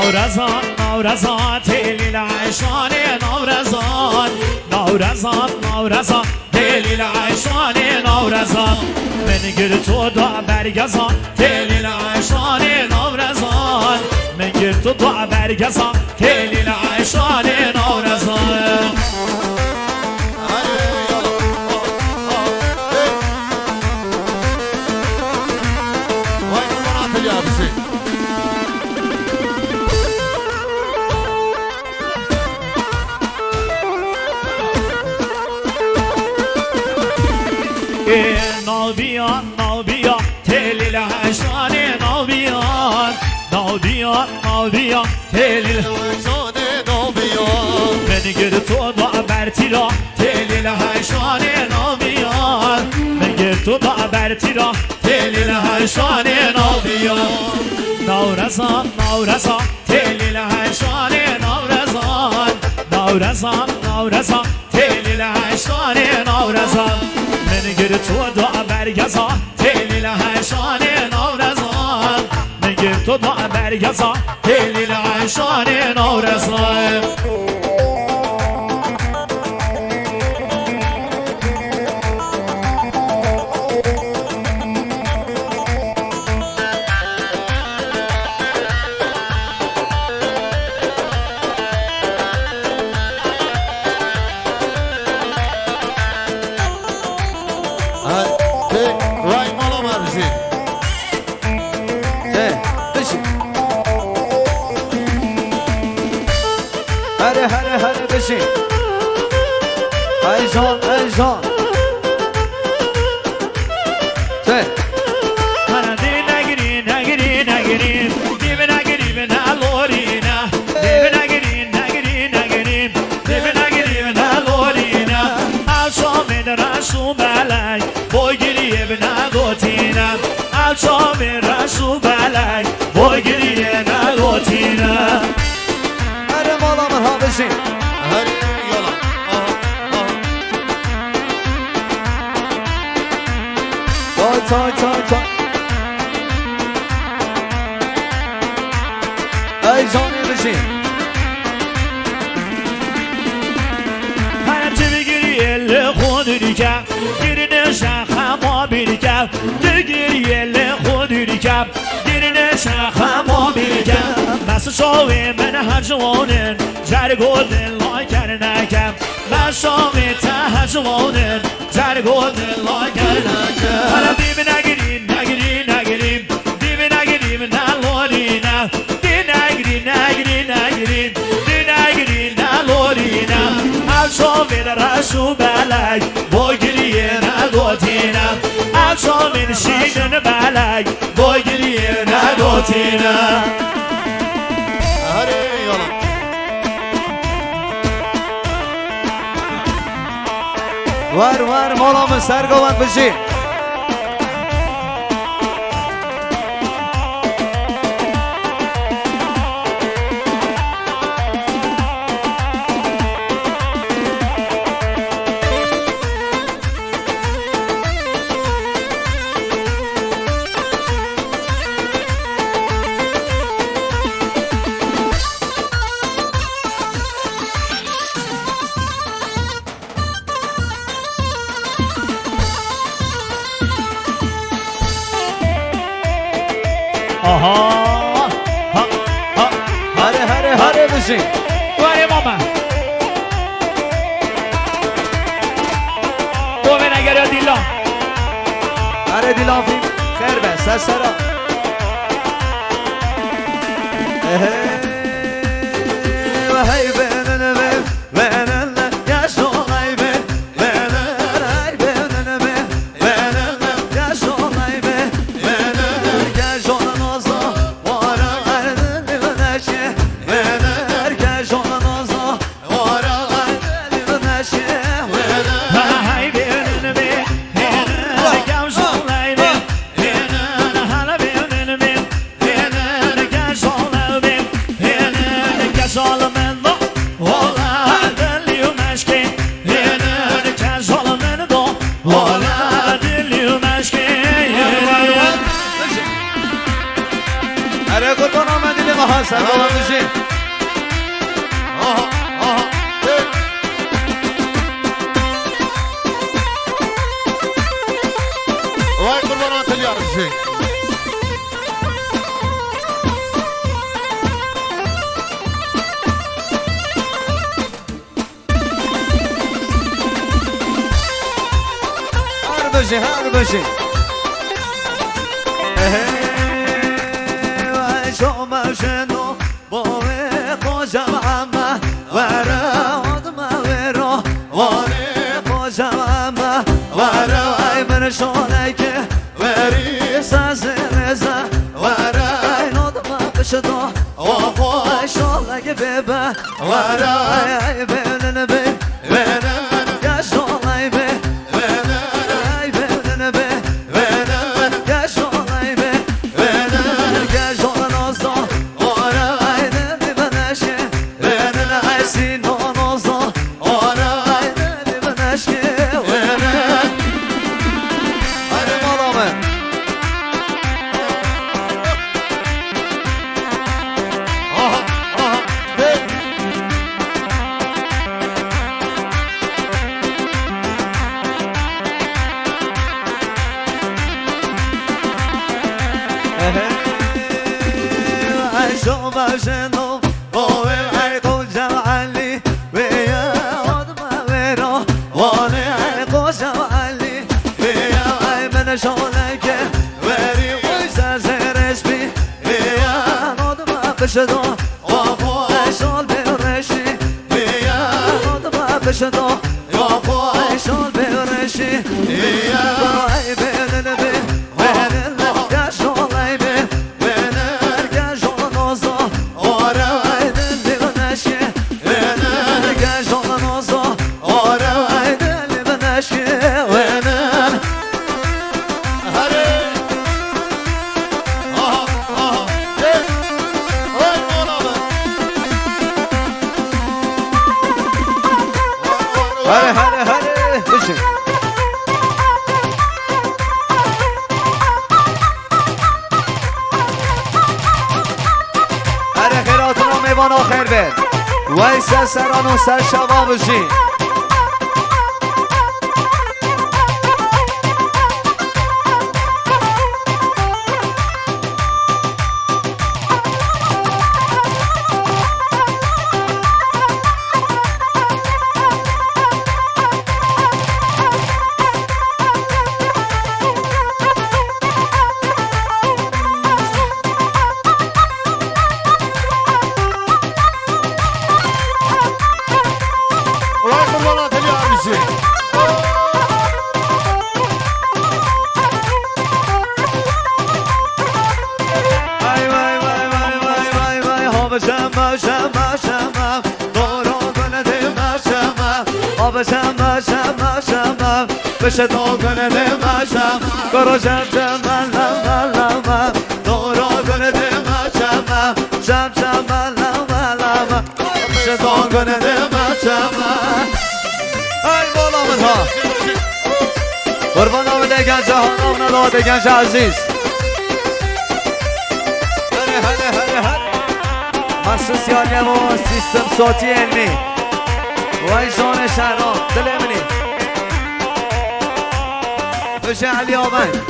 نورزان نورزان تلیل عشان نورزان نورزان نورزان تلیل عشان نورزان من گر تو دا برگزان تلیل عشان نورزان من گر تو دا برگزان تلیل عشان نورزان نوبیان نوبیان تلیل عشان نوبیان نوبیان نوبیان تلیل عشان نوبیان من گر تو دا برتیرا تلیل عشان نوبیان من گر تو دا برتیرا تلیل عشان نوبیان نورزان نورزان تلیل عشان نورزان نورزان نورزان تلیل عشان نورزان من گر تو دا برگزان تلیل عشان نورزان من گر تو دا برگزان تلیل عشان نورزان هره بشین ای جان ای جان هنده نگیرین نگیرین نگیرین دیو نگیرین نلورینا دیو نگیرین نگیرین نگیرین دیو نگیرین نلورینا آشامین رسو بلای بگیری ابن دوتینا آشامین رسو بلای بگیری ابن دوتینا هره مالا مرها بشین هره یالا تای ای جانی بشین هر چی بگیری ال خودی کم گیرین شخم بیری کم بگیری ال خودی کم گیرین شخم بیری کم بس شاوی من هر جوانن جرگودن لای کرنکم بس شاوی تا هر جوانن جرگودن لای کرنکم حالا دیو نگیریم نگیریم نگیریم دیو نگیریم نلورینم دی نگیریم نگیریم نگیریم دی نگیریم نلورینم شامل رسو بلک بگیریه ندوتینم شامل شیشن بلک بگیریه ندوتینم هره یالا ور مالا سرگوند بشین آها هره بشین وای ماما دومه نگره دیلا هره دیلان فیم خیر به سرسرا و هی بینن بینن یا شولای Solomon, look. سلام بشین آها آها وای قربان تلیار بشین هر بشین شما شنو باوی خوشم همه وره آدمه ویرو وانی خوشم همه وره ای من شانه که وری سازی رزه وره ای آدمه بشدو ای شانه که بیبه وره ای بینن بی بینن یا شانه بی شما شنو باوی ای خوشم علی ویا آدمه ویرو وانی ای خوشم علی ویا ای من شانه که وری ویسه زیرش بی ویا آدمه بشدو ای شال بیرشی ویا آدمه بشدو ای شال بیرشی ویا ای بینن بی بینن یا شال ای بی میوان آخر بر ویسه سران و سر شما بشین بشه تو کنه دمشم برو شم من لم دورا کنه دمشم شم من لم بشه تو کنه دمشم ای بالا من ها قربان آمده گنج جهان آمده گنج عزیز هره مخصوص یادیم و سیستم صوتی علمی و ایشان شهران دل امنی بشه علی آبند